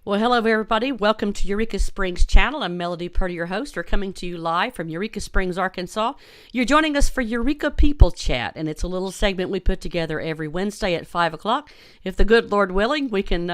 Well, hello, everybody. Welcome to Eureka Springs channel. I'm Melody Purdy, your host. We're coming to you live from Eureka Springs, Arkansas. You're joining us for Eureka People Chat, and it's a little segment we put together every Wednesday at 5 o'clock. If the good Lord willing, we can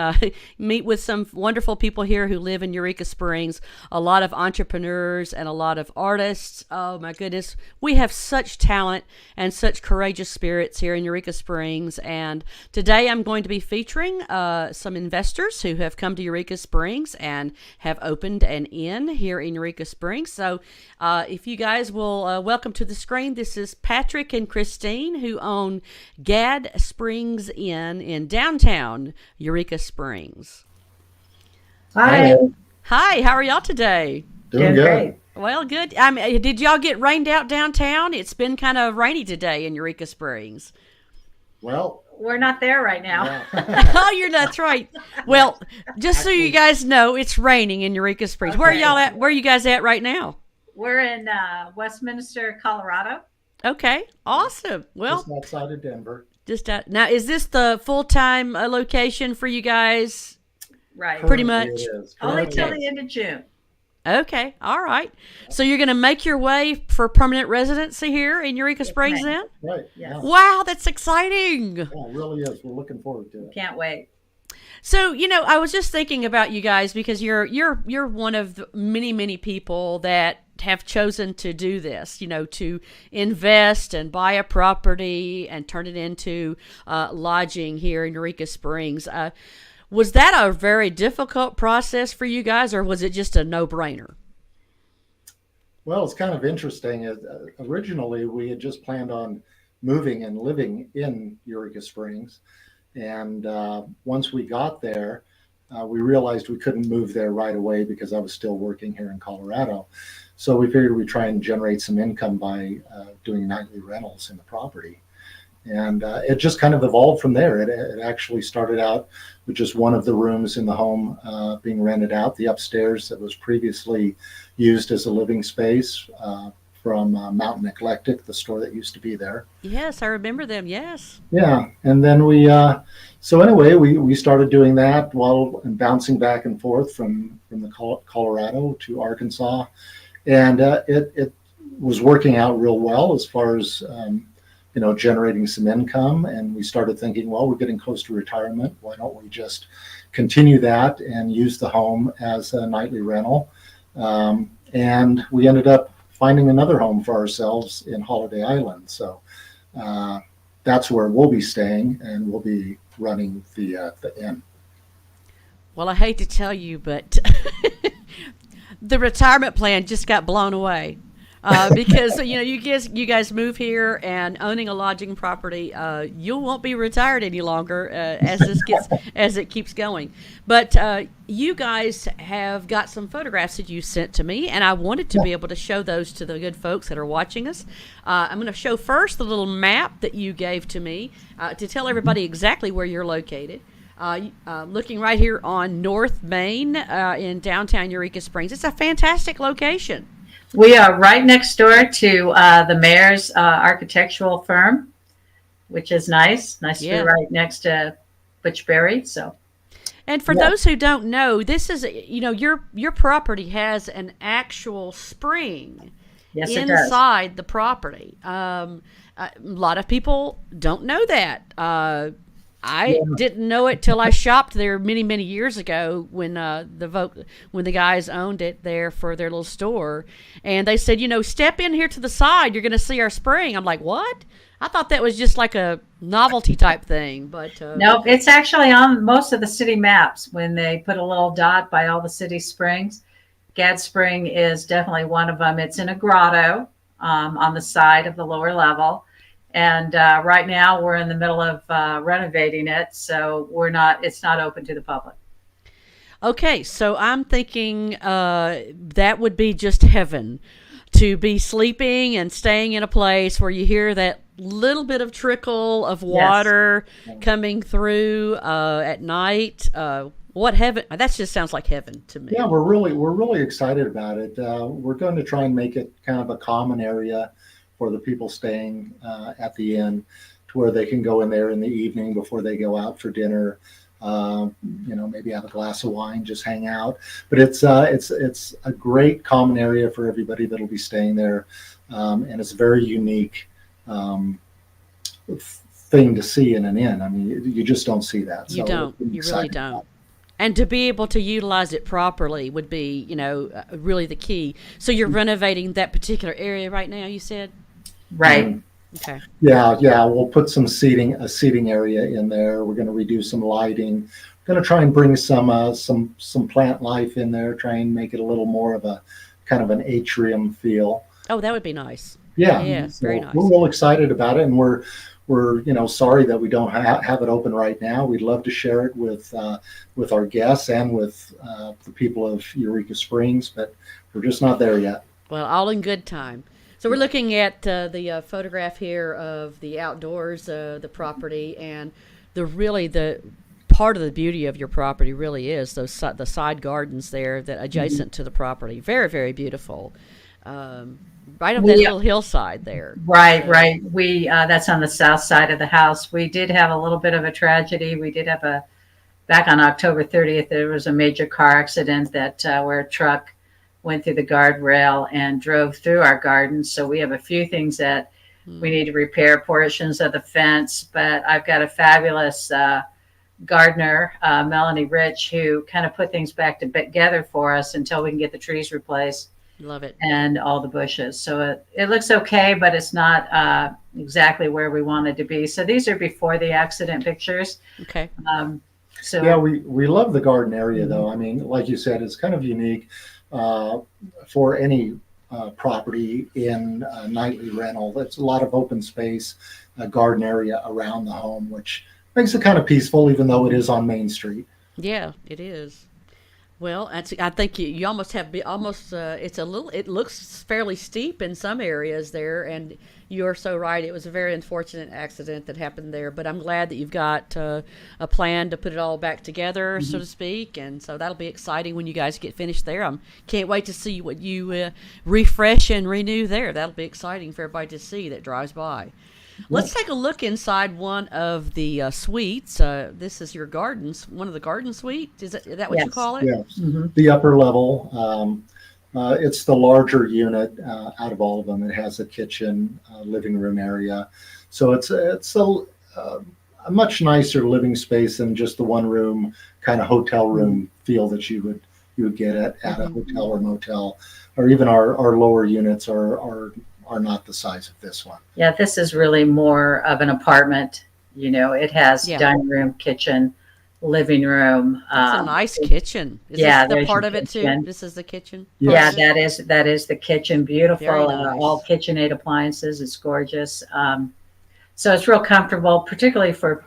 meet with some wonderful people here who live in Eureka Springs, a lot of entrepreneurs and a lot of artists. Oh, my goodness. We have such talent and such courageous spirits here in Eureka Springs, and today I'm going to be featuring some investors who have come to Eureka Springs and have opened an inn here in Eureka Springs. So if you guys will welcome to the screen, this is Patrick and Christine, who own Chat-Gadd Springs Inn in downtown Eureka Springs. Hi. Hi, how are y'all today? Doing good. Great. Well, good. Did y'all get rained out downtown? It's been kind of rainy today in Eureka Springs. Well, We're not there right now. yeah. Oh, that's right. Well, just so you guys know, it's raining in Eureka Springs. Where are Okay. y'all at? Where are you guys at right now? We're in Westminster, Colorado. Okay, awesome. Well, Just outside of Denver. just now, is this the full-time location for you guys? Right. Pretty Currently much. it is. Only Currently till it the is. end of June. Okay, all right. So you're going to make your way for permanent residency here in Eureka Springs ma'am. then? Right. Yes. Yeah. Wow, that's exciting. Yeah, it really is. We're looking forward to it. Can't wait. So, I was just thinking about you guys because you're one of the many people that have chosen to do this, to invest and buy a property and turn it into lodging here in Eureka Springs. Was that a very difficult process for you guys, or was it just a no-brainer? Well, it's kind of interesting. Originally, we had just planned on moving and living in Eureka Springs. And once we got there, we realized we couldn't move there right away because I was still working here in Colorado. So we figured we'd try and generate some income by doing nightly rentals in the property. And it just kind of evolved from there. It actually started out with just one of the rooms in the home being rented out, the upstairs that was previously used as a living space from Mountain Eclectic, the store that used to be there. Yes, I remember them. Yes. Yeah, and then so anyway, we started doing that and bouncing back and forth from the Colorado to Arkansas, and it was working out real well as far as generating some income. And we started thinking, well, we're getting close to retirement. Why don't we just continue that and use the home as a nightly rental? And we ended up finding another home for ourselves in Holiday Island. So that's where we'll be staying, and we'll be running the inn. Well, I hate to tell you, but the retirement plan just got blown away. Because you guys move here and owning a lodging property, you won't be retired any longer as it keeps going. But you guys have got some photographs that you sent to me, and I wanted to be able to show those to the good folks that are watching us. I'm going to show first the little map that you gave to me to tell everybody exactly where you're located. Looking right here on North Main in downtown Eureka Springs. It's a fantastic location. We are right next door to the mayor's architectural firm, which is nice. Nice to Yeah. be right next to Butch Berry. So And for those who don't know, this is your property has an actual spring yes, it does. inside the property. A lot of people don't know that. I didn't know it till I shopped there many years ago when the guys owned it there for their little store, and they said, step in here to the side, you're going to see our spring. I'm like, what? I thought that was just like a novelty type thing, but Nope, it's actually on most of the city maps when they put a little dot by all the city springs. Chat-Gadd Spring is definitely one of them. It's in a grotto on the side of the lower level. And right now we're in the middle of renovating it. So it's not open to the public. Okay, so I'm thinking that would be just heaven to be sleeping and staying in a place where you hear that little bit of trickle of water coming through at night. What heaven? That just sounds like heaven to me. Yeah, we're really excited about it. We're going to try and make it kind of a common area for the people staying at the inn, to where they can go in there in the evening before they go out for dinner, Maybe have a glass of wine, just hang out. But it's a great common area for everybody that'll be staying there, and it's a very unique thing to see in an inn. I mean, you just don't see that. You don't. You really don't. And to be able to utilize it properly would be, really the key. So you're renovating that particular area right now, you said? Right. Okay. Yeah. We'll put a seating area in there. We're going to redo some lighting. We're going to try and bring some plant life in there. Try and make it a little more of a kind of an atrium feel. Oh, that would be nice. Yeah. Yes, very nice. We're real excited about it, and we're sorry that we don't have it open right now. We'd love to share it with our guests and with the people of Eureka Springs, but we're just not there yet. Well, all in good time. So we're looking at the photograph here of the outdoors, the property, and the part of the beauty of your property really is the side gardens there that adjacent to the property. Very, very beautiful. Right up that little hillside there. Right. We that's on the south side of the house. We did have a little bit of a tragedy. We did have back on October 30th, there was a major car accident where a truck went through the guardrail and drove through our garden. So we have a few things that we need to repair, portions of the fence, but I've got a fabulous gardener, Melanie Rich, who kind of put things back together for us until we can get the trees replaced. Love it. And all the bushes. So it looks okay, but it's not exactly where we wanted to be. So these are before the accident pictures. Okay. We love the garden area, though. I mean, like you said, it's kind of unique for any property in nightly rental. There's a lot of open space, garden area around the home, which makes it kind of peaceful, even though it is on Main Street. Yeah, it is. Well, I think you almost have it looks fairly steep in some areas there, and you're so right. It was a very unfortunate accident that happened there, but I'm glad that you've got a plan to put it all back together, so to speak, and so that'll be exciting when you guys get finished there. I can't wait to see what you refresh and renew there. That'll be exciting for everybody to see that drives by. Let's take a look inside one of the suites. This is your gardens, one of the garden suites. Is that what you call it? Yes. The upper level. It's the larger unit out of all of them. It has a kitchen, living room area. So it's a much nicer living space than just the one room kind of hotel room feel that you would get at a hotel or motel, or even our lower units are not the size of this one. Yeah, this is really more of an apartment. It has dining room, kitchen, living room. It's a nice kitchen. Is this the part of it too? This is the kitchen? Yeah, that is the kitchen. Beautiful. Nice. All KitchenAid appliances. It's gorgeous. So it's real comfortable, particularly for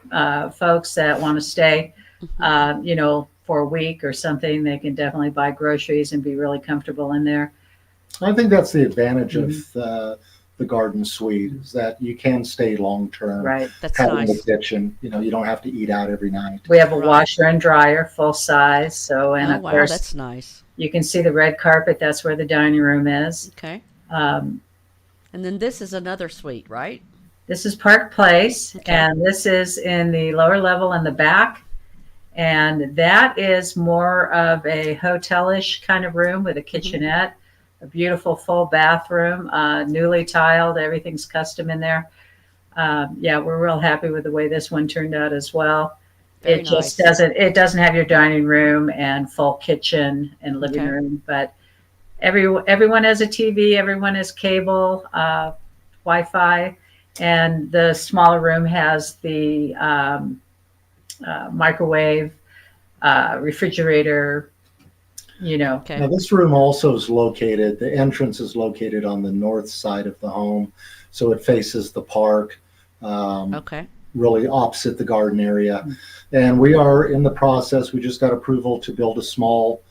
folks that want to stay, for a week or something. They can definitely buy groceries and be really comfortable in there. I think that's the advantage of the garden suite, is that you can stay long term. Right, that's having nice. The kitchen, you don't have to eat out every night. We have a washer and dryer, full size. So, and of course, that's nice. You can see the red carpet. That's where the dining room is. Okay. And then this is another suite, right? This is Park Place, and this is in the lower level in the back. And that is more of a hotelish kind of room with a kitchenette. A beautiful full bathroom, newly tiled. Everything's custom in there. We're real happy with the way this one turned out as well. It doesn't have your dining room and full kitchen and living room, but everyone has a TV, everyone has cable, Wi-Fi, and the smaller room has the microwave, refrigerator. Now this room also is located, the entrance is located on the north side of the home. So it faces the park, really opposite the garden area. And we are in the process, we just got approval to build a small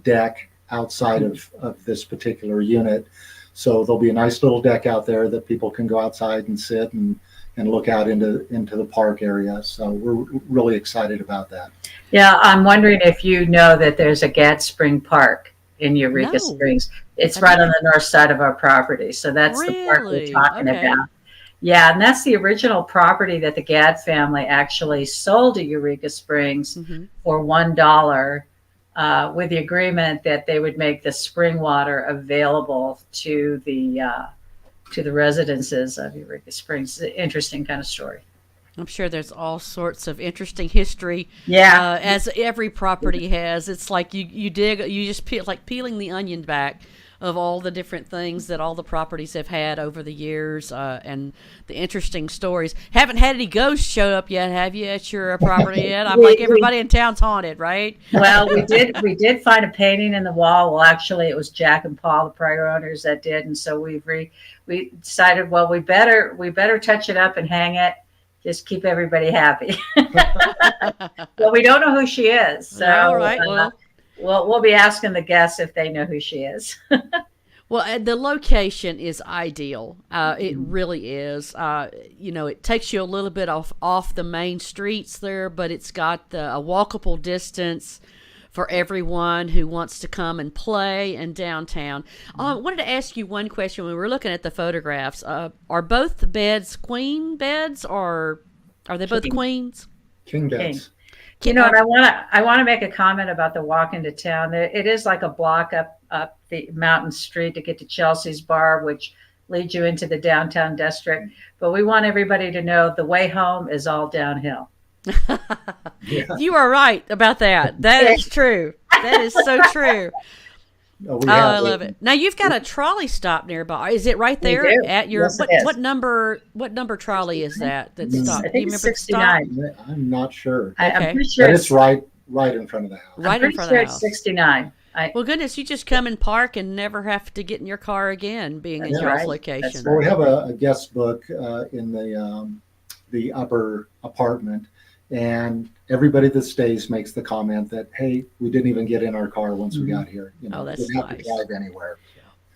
deck outside of this particular unit. So there'll be a nice little deck out there that people can go outside and sit and look out into the park area. So we're really excited about that. Yeah, I'm wondering if you know that there's a Chat-Gadd Spring Park in Eureka Springs. It's right on the north side of our property. So that's the park we're talking about. Yeah, and that's the original property that the Gadd family actually sold to Eureka Springs for $1, with the agreement that they would make the spring water available to the residences of Eureka Springs. Interesting kind of story. I'm sure there's all sorts of interesting history. Yeah, as every property has. It's like you dig, you just peel, like peeling the onion back of all the different things that all the properties have had over the years, and the interesting stories. Haven't had any ghosts show up yet, have you, at your property yet? I'm like, everybody in town's haunted, right? Well, we did find a painting in the wall. Well, actually, it was Jack and Paul, the prior owners, that did, and so we decided, well, we better touch it up and hang it. Just keep everybody happy. Well, we don't know who she is, so all right. We'll be asking the guests if they know who she is. Well, the location is ideal. It really is. It takes you a little bit off the main streets there, but it's got a walkable distance for everyone who wants to come and play in downtown. I wanted to ask you one question. When we were looking at the photographs, are both the beds queen beds, or are they both queens? King beds. And I want to make a comment about the walk into town. It is like a block up the mountain street to get to Chelsea's Bar, which leads you into the downtown district. But we want everybody to know the way home is all downhill. You are right about that. That is true. That is so true. I love it. Now you've got a trolley stop nearby. Is it right there at your what number trolley is that stopped? I think it's 69. I'm not sure. I'm pretty sure it's right in front of the house. Right in front of the house. It's 69. Well, goodness, you just come and park and never have to get in your car again, being in your location. Well, we have a guest book in the upper apartment, and everybody that stays makes the comment that, hey, we didn't even get in our car once we got here. That's we didn't have nice. to drive anywhere.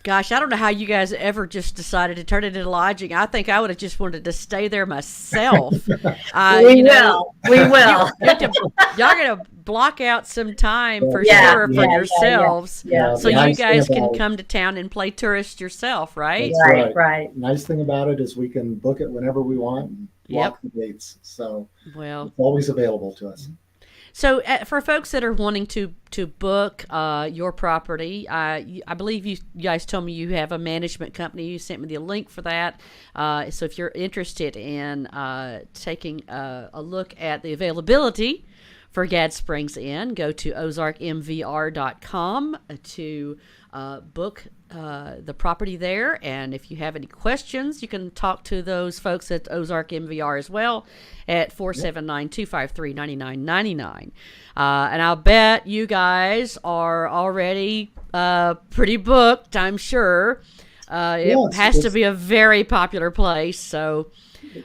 Gosh, I don't know how you guys ever just decided to turn it into lodging. I think I would have just wanted to stay there myself. We will. Y'all going to block out some time for sure for yourselves. Yeah. So you guys can come to town and play tourist yourself, right? Right. Nice thing about it is we can book it whenever we want and block the dates. So it's always available to us. So for folks that are wanting to book your property, I believe you guys told me you have a management company. You sent me the link for that. So if you're interested in taking a look at the availability for Gadd Springs Inn, go to ozarkmvr.com to book the property there. And if you have any questions, you can talk to those folks at Ozark MVR as well at 479-253-9999. And I'll bet you guys are already pretty booked, I'm sure. It has to be a very popular place. So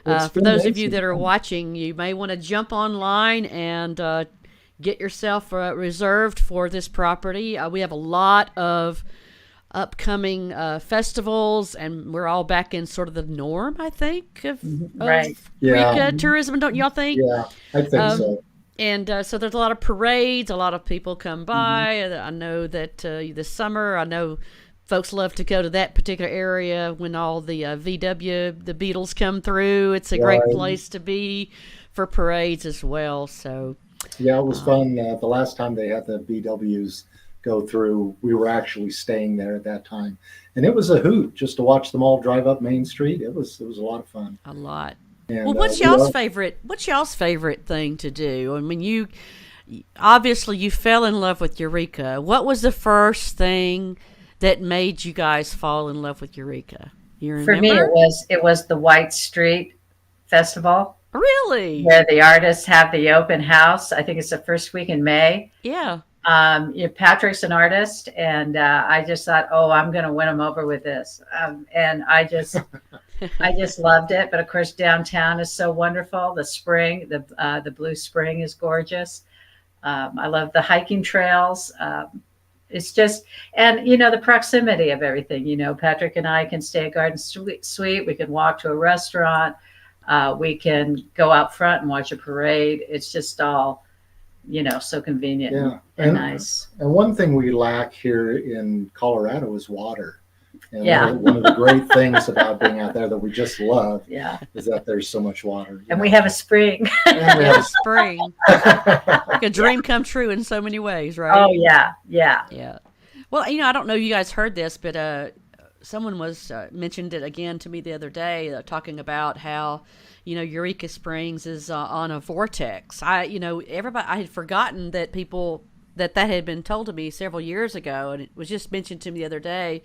for those of you that are watching, you may want to jump online and get yourself reserved for this property. We have a lot of upcoming festivals, and we're all back in sort of the norm, I think, of Eureka tourism, don't y'all think? Yeah, I think so. And so there's a lot of parades, a lot of people come by. I know that this summer, I know folks love to go to that particular area when all the VW, the Beatles come through. It's a great place to be for parades as well. So yeah, it was fun. The last time they had the VWs go through, we were actually staying there at that time, and it was a hoot just to watch them all drive up Main Street. It was a lot of fun. A lot. And, well, what's y'all's favorite thing to do? I mean, you obviously you fell in love with Eureka. What was the first thing that made you guys fall in love with Eureka? You remember? For me, it was the White Street Festival. Really? Where the artists have the open house. I think it's the first week in May. Yeah. Patrick's an artist, and I just thought, I'm going to win him over with this. And I just loved it. But of course, downtown is so wonderful. The spring, the Blue Spring is gorgeous. I love the hiking trails. It's just, and the proximity of everything. Patrick and I can stay at Garden Suite. We can walk to a restaurant. We can go out front and watch a parade. It's just all, so convenient and nice. And one thing we lack here in Colorado is water. And Yeah. one of the great things about being out there that we just love Yeah. is that there's so much water. And we have a spring. And we Yeah, have spring. Like a dream come true in so many ways, right? Oh, yeah. Yeah. Yeah. Well, I don't know if you guys heard this, but someone was mentioned it again to me the other day, talking about how, Eureka Springs is on a vortex. Everybody, I had forgotten that that had been told to me several years ago, and it was just mentioned to me the other day.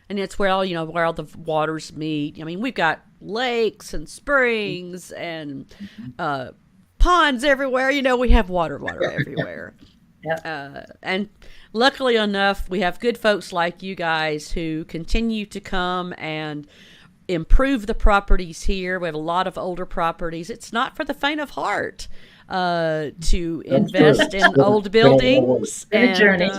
And it's where where all the waters meet. I mean, we've got lakes and springs and ponds everywhere. We have water everywhere. Yep. And luckily enough, we have good folks like you guys who continue to come and improve the properties here. We have a lot of older properties. It's not for the faint of heart to invest in old buildings Been a journey.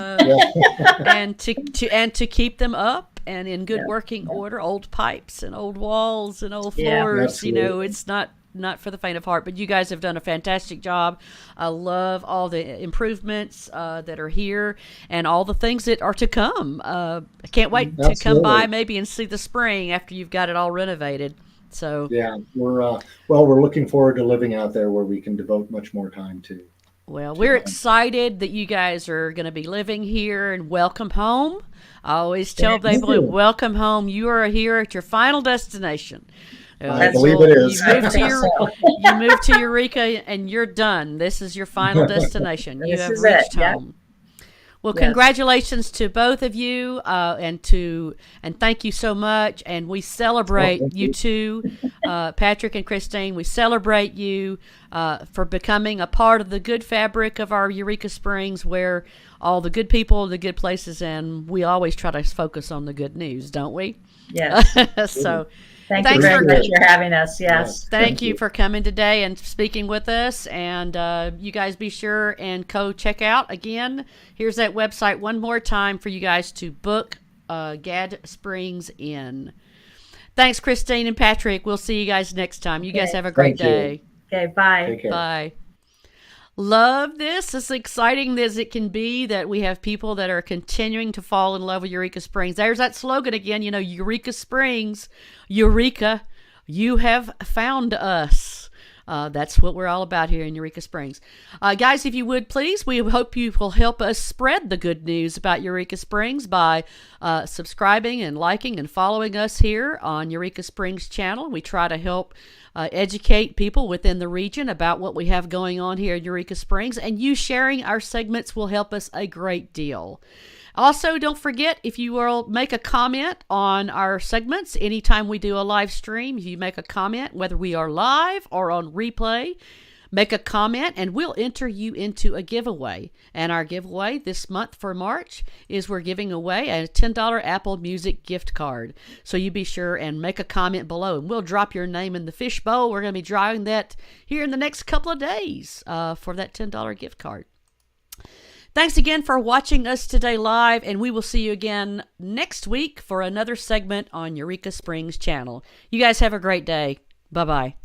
and to keep them up and in good working order. Old pipes and old walls and old floors. absolutely. It's not for the faint of heart, but you guys have done a fantastic job. I love all the improvements that are here and all the things that are to come. I can't wait to come by maybe and see the spring after you've got it all renovated. So yeah, we're looking forward to living out there where we can devote much more time to. Well, we're excited that you guys are going to be living here, and welcome home. I always tell people, welcome home. You are here at your final destination. I believe it is. You move to Eureka and you're done. This is your final destination. You have reached home. Well, congratulations to both of you, and thank you so much. And we celebrate you too, Patrick and Christine. We celebrate you for becoming a part of the good fabric of our Eureka Springs, where all the good people, the good places, and we always try to focus on the good news, don't we? Yes. So. Thank you very much for having us. Yes. Thank you for coming today and speaking with us. And you guys be sure and check out again. Here's that website one more time for you guys to book Chat-Gadd Springs Inn. Thanks, Christine and Patrick. We'll see you guys next time. You guys have a great day. Okay, bye. Take care. Bye. Love this. As exciting as it can be that we have people that are continuing to fall in love with Eureka Springs. There's that slogan again, Eureka Springs. Eureka, you have found us. That's what we're all about here in Eureka Springs. Guys, if you would please, we hope you will help us spread the good news about Eureka Springs by subscribing and liking and following us here on Eureka Springs channel. We try to help educate people within the region about what we have going on here in Eureka Springs, and you sharing our segments will help us a great deal. Also, don't forget, if you will make a comment on our segments anytime we do a live stream, if you make a comment, whether we are live or on replay, make a comment and we'll enter you into a giveaway. And our giveaway this month for March is we're giving away a $10 Apple Music gift card. So you be sure and make a comment below and we'll drop your name in the fishbowl. We're going to be drawing that here in the next couple of days for that $10 gift card. Thanks again for watching us today live, and we will see you again next week for another segment on Eureka Springs channel. You guys have a great day. Bye-bye.